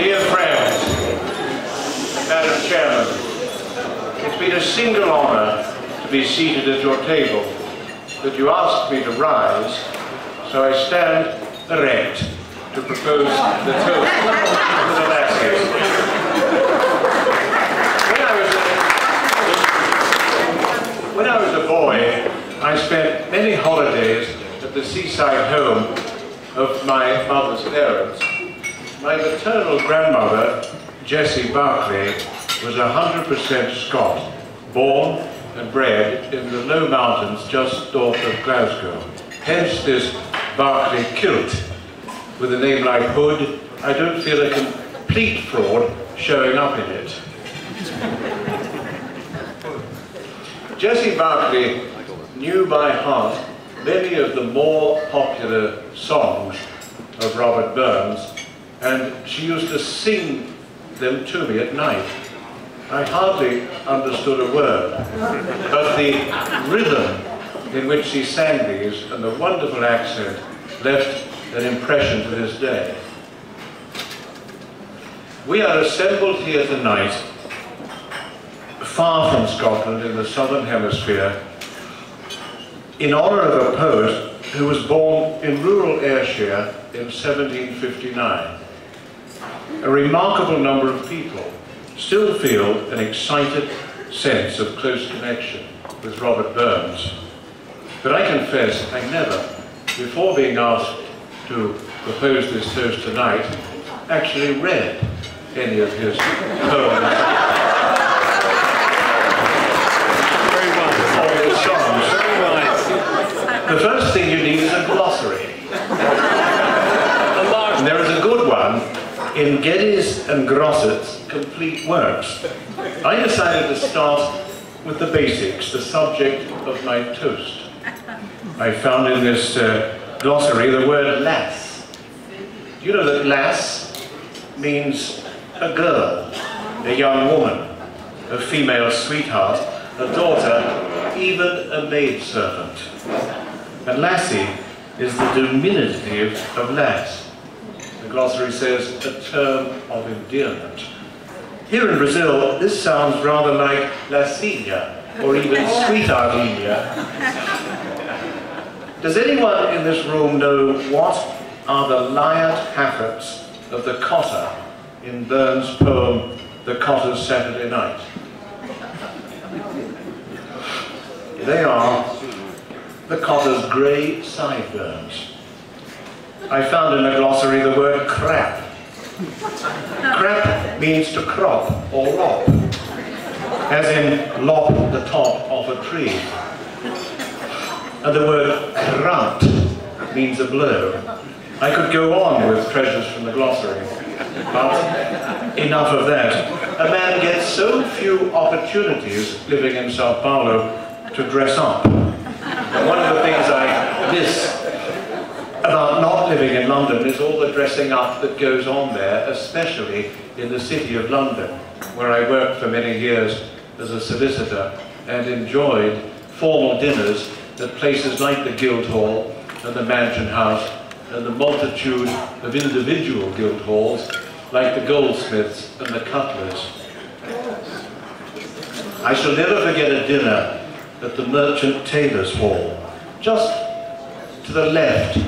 Dear friends, Madam Chairman, it's been a single honour to be seated at your table, but you asked me to rise, so I stand erect to propose the toast to the Lassies. When I was a boy, I spent many holidays at the seaside home of my mother's parents. My maternal grandmother, Jessie Barclay, was 100% Scot, born and bred in the low mountains just north of Glasgow. Hence this Barclay kilt. With a name like Hood, I don't feel a complete fraud showing up in it. Jessie Barclay knew by heart many of the more popular songs of Robert Burns, and she used to sing them to me at night. I hardly understood a word, but the rhythm in which she sang these and the wonderful accent left an impression to this day. We are assembled here tonight, far from Scotland in the southern hemisphere, in honour of a poet who was born in rural Ayrshire in 1759. A remarkable number of people still feel an excited sense of close connection with Robert Burns. But I confess I never, before being asked to propose this toast tonight, actually read any of his poems or his songs. The first thing you need is a glossary. And there is a good one in Geddes and Grosset's complete works. I decided to start with the basics, the subject of my toast. I found in this glossary the word lass. Do you know that lass means a girl, a young woman, a female sweetheart, a daughter, even a maidservant. And lassie is the diminutive of lass. The glossary says a term of endearment. Here in Brazil, this sounds rather like lassinha, or even sweetheartinha. Does anyone in this room know what are the lyred haffets of the cotter in Burns' poem, The Cotter's Saturday Night? They are the cotter's grey sideburns. I found in a glossary the word crap. Crap means to crop or lop, as in lop the top of a tree. And the word krant means a blow. I could go on with treasures from the glossary, but enough of that. A man gets so few opportunities living in Sao Paulo to dress up. And one of the things I miss about not living in London is all the dressing up that goes on there, especially in the city of London, where I worked for many years as a solicitor and enjoyed formal dinners at places like the Guildhall and the Mansion House and the multitude of individual guild halls like the Goldsmiths and the Cutlers. I shall never forget a dinner at the Merchant Taylor's Hall, just to the left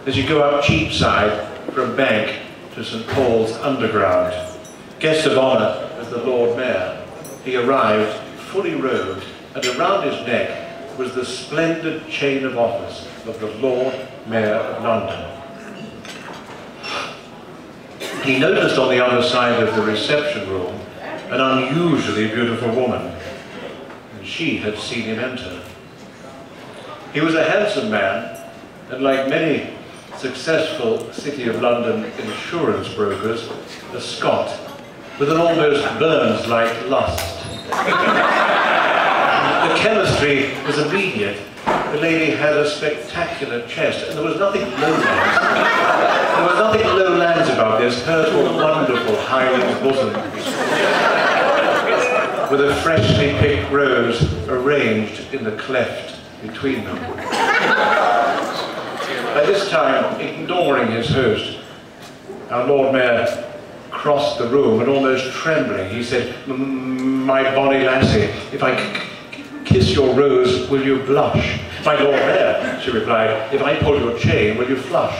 as you go up Cheapside from Bank to St Paul's Underground. Guest of honour was the Lord Mayor. He arrived fully robed, and around his neck was the splendid chain of office of the Lord Mayor of London. He noticed on the other side of the reception room an unusually beautiful woman, and she had seen him enter. He was a handsome man, and like many successful City of London insurance brokers, a Scot, with an almost Burns-like lust. The chemistry was immediate. The lady had a spectacular chest, and there was nothing lowlands. There was nothing lowlands about this. Hers were wonderful Highland bosoms, with a freshly picked rose arranged in the cleft between them. By this time, ignoring his host, our Lord Mayor crossed the room and almost trembling, he said, "My bonny lassie, if I kiss your rose, will you blush?" "My Lord Mayor," she replied, "if I pull your chain, will you flush?"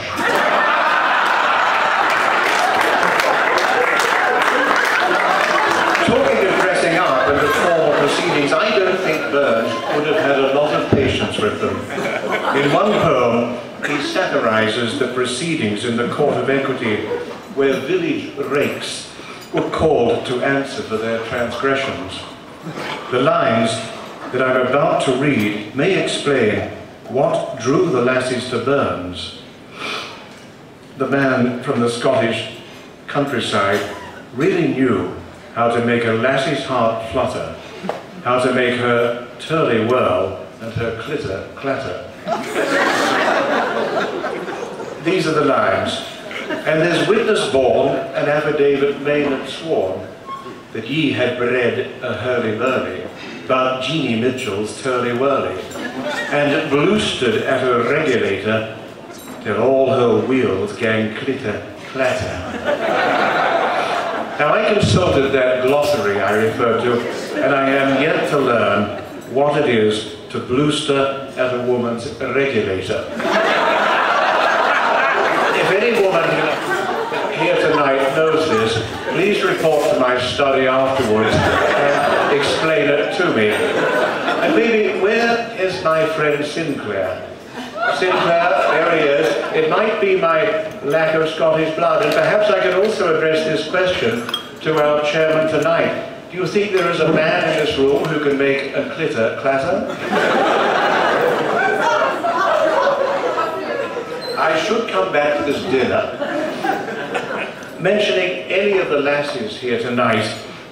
Talking of dressing up and the formal proceedings, I don't think Burns would have had a lot of patience with them. In one poem, he satirizes the proceedings in the Court of Equity, where village rakes were called to answer for their transgressions. The lines that I'm about to read may explain what drew the lassies to Burns. The man from the Scottish countryside really knew how to make a lassie's heart flutter, how to make her turley whirl and her clitter clatter. These are the lines. "And there's witness born, an affidavit made and sworn, that ye had bred a hurly-burly, but Jeannie Mitchell's turly-whirly, and blustered at her regulator, till all her wheels gang clitter-clatter." Now I consulted that glossary I referred to, and I am yet to learn what it is to bluster at a woman's regulator. If any woman here tonight knows this, please report to my study afterwards and explain it to me. And maybe, where is my friend Sinclair? Sinclair, there he is. It might be my lack of Scottish blood, and perhaps I can also address this question to our chairman tonight. Do you think there is a man in this room who can make a clitter clatter? I should come back to this dinner. Mentioning any of the lassies here tonight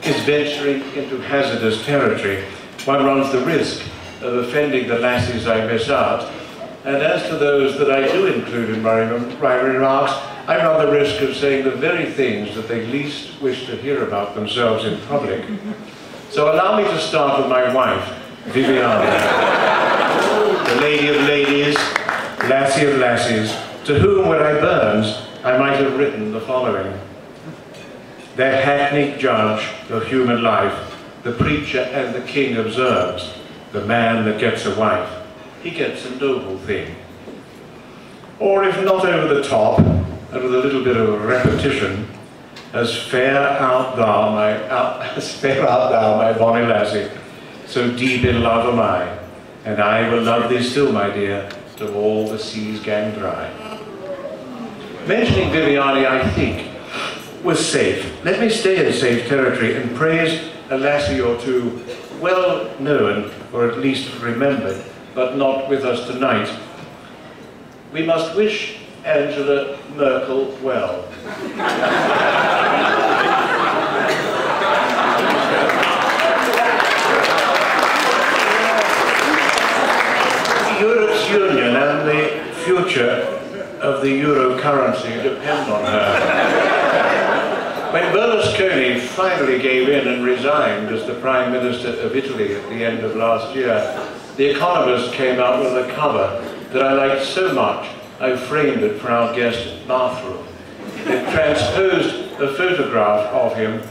is venturing into hazardous territory. One runs the risk of offending the lassies I miss out. And as to those that I do include in my remarks, I run the risk of saying the very things that they least wish to hear about themselves in public. So allow me to start with my wife, Viviana, the lady of ladies, lassie of lassies, to whom, were I Burns, I might have written the following. That hackneyed judge of human life, the preacher and the king observes, the man that gets a wife, he gets a noble thing. Or if not over the top, and with a little bit of repetition, as fair art thou, my bonny lassie, so deep in love am I, and I will love thee still, my dear, till all the seas gang dry. Mentioning Viviani, I think, was safe. Let me stay in safe territory and praise a lassie or two, well known, or at least remembered, but not with us tonight. We must wish Angela Merkel well. Europe's union and the future of the euro currency depend on her. When Berlusconi finally gave in and resigned as the Prime Minister of Italy at the end of last year, The Economist came out with a cover that I liked so much, I framed it for our guest's bathroom. It transposed a photograph of him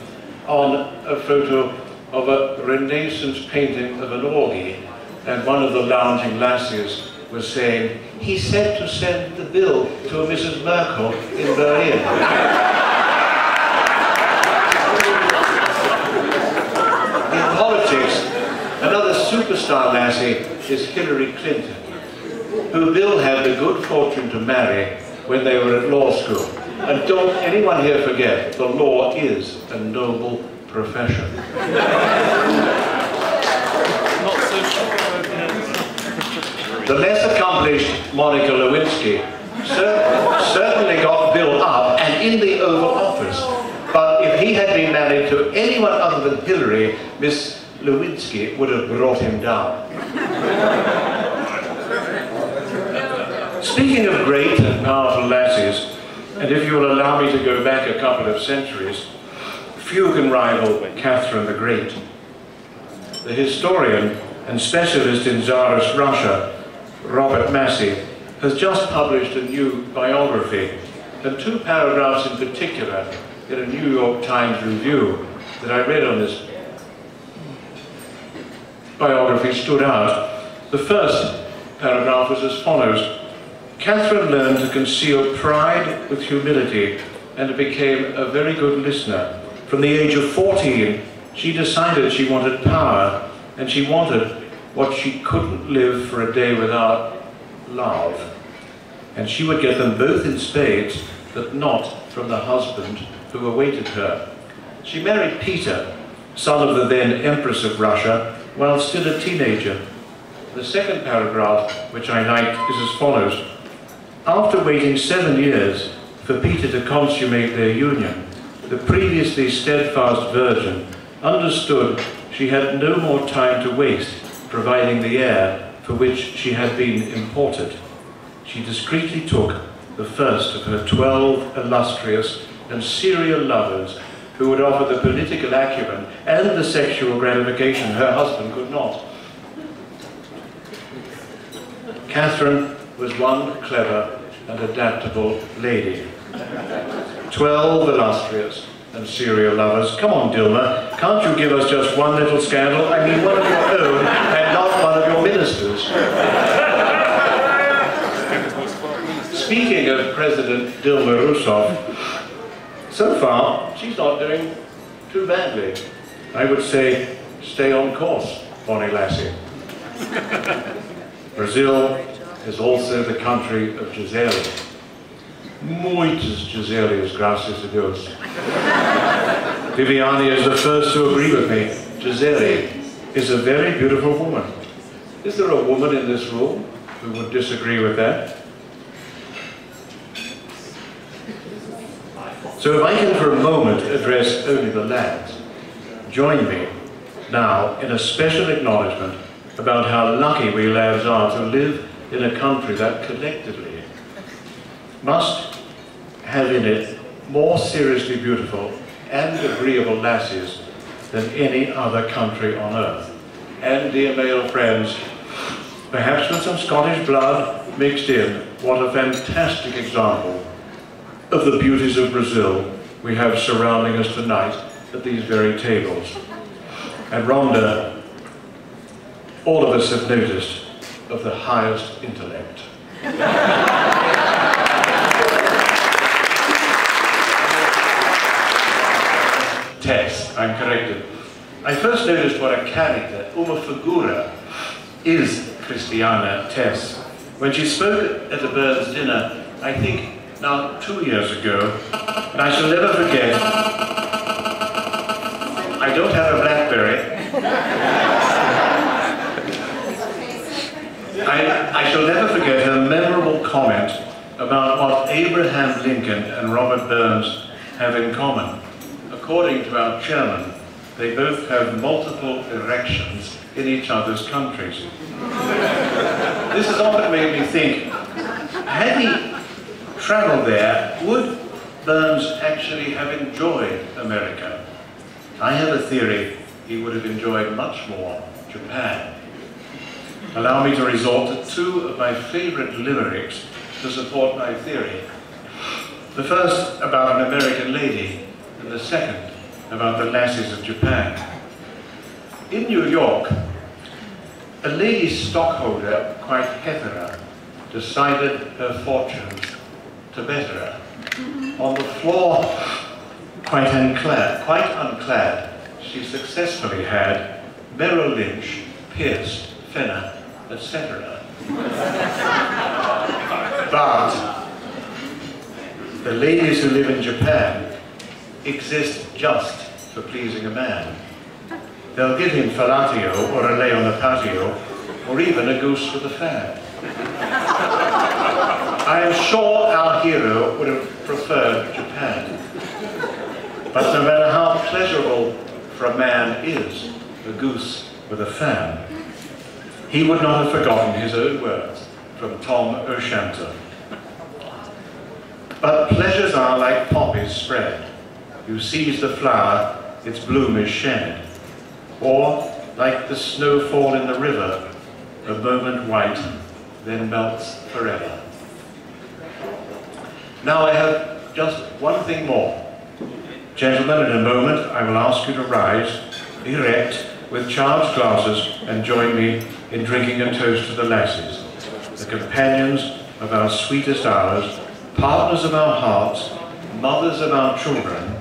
on a photo of a Renaissance painting of an orgy, and one of the lounging lassies was saying, "He said to send the bill to a Mrs. Merkel in Berlin." In politics, another superstar lassie is Hillary Clinton, who Bill had the good fortune to marry when they were at law school. And don't anyone here forget, the law is a noble profession. Not so sure. The less accomplished Monica Lewinsky certainly got Bill up and in the Oval Office. But if he had been married to anyone other than Hillary, Miss Lewinsky would have brought him down. Speaking of great and powerful lassies, and if you will allow me to go back a couple of centuries, few can rival Catherine the Great. The historian and specialist in Tsarist Russia, Robert Massey, has just published a new biography, and two paragraphs in particular in a New York Times review that I read on this biography stood out. The first paragraph was as follows: Catherine learned to conceal pride with humility and became a very good listener. From the age of 14, she decided she wanted power, and she wanted what she couldn't live for a day without: love. And she would get them both in spades, but not from the husband who awaited her. She married Peter, son of the then Empress of Russia, while still a teenager. The second paragraph, which I like, is as follows: After waiting 7 years for Peter to consummate their union, the previously steadfast virgin understood she had no more time to waste providing the heir for which she had been imported. She discreetly took the first of her 12 illustrious and serial lovers who would offer the political acumen and the sexual gratification her husband could not. Catherine was one clever and adaptable lady. 12 illustrious and serial lovers. Come on, Dilma, can't you give us just one little scandal? I mean, one of your own and not one of your ministers. Speaking of President Dilma Rousseff, so far she's not doing too badly. I would say stay on course, Bonnie Lassie. Brazil is also the country of Gisele. Muitas Giselias, graças a Deus. Viviani is the first to agree with me. Gisele is a very beautiful woman. Is there a woman in this room who would disagree with that? So if I can for a moment address only the lads, join me now in a special acknowledgement about how lucky we lads are to live in a country that collectively must have in it more seriously beautiful and agreeable lassies than any other country on earth. And dear male friends, perhaps with some Scottish blood mixed in, what a fantastic example of the beauties of Brazil we have surrounding us tonight at these very tables. And Rhonda, all of us have noticed, of the highest intellect. Tess, I'm corrected. I first noticed what a character, uma figura, is Christiana Tess when she spoke at the Burns dinner, I think now 2 years ago, and I shall never forget. I don't have a BlackBerry. I shall never forget her memorable comment about what Abraham Lincoln and Robert Burns have in common. According to our chairman, they both have multiple erections in each other's countries. This has often made me think, had he traveled there, would Burns actually have enjoyed America? I have a theory he would have enjoyed much more Japan. Allow me to resort to two of my favorite limericks to support my theory. The first about an American lady, and the second about the lassies of Japan. In New York, a lady stockholder, quite hetera, decided her fortunes to better her. On the floor, quite unclad, she successfully had Merrill Lynch, Pierce, Fenner, etc. But the ladies who live in Japan exist just for pleasing a man. They'll give him fellatio, or a lay on the patio, or even a goose with a fan. I am sure our hero would have preferred Japan. But no matter how pleasurable for a man is a goose with a fan, he would not have forgotten his own words from Tom O'Shanter. But pleasures are like poppies spread. You seize the flower, its bloom is shed. Or, like the snowfall in the river, a moment white, then melts forever. Now I have just one thing more. Gentlemen, in a moment I will ask you to rise, erect, with charged glasses, and join me in drinking a toast to the Lassies, the companions of our sweetest hours, partners of our hearts, mothers of our children,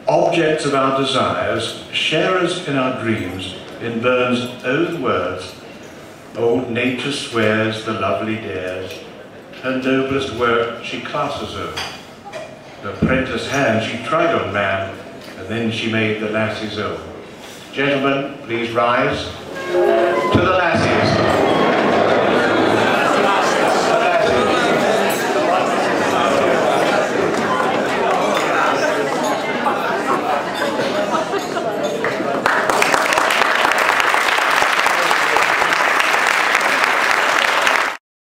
objects of our desires, sharers in our dreams. In Burns' own words, old nature swears, the lovely dares, her noblest work she classes over. Her apprentice hand she tried on man, and then she made the Lassie's own. Gentlemen, please rise. To the Lassies.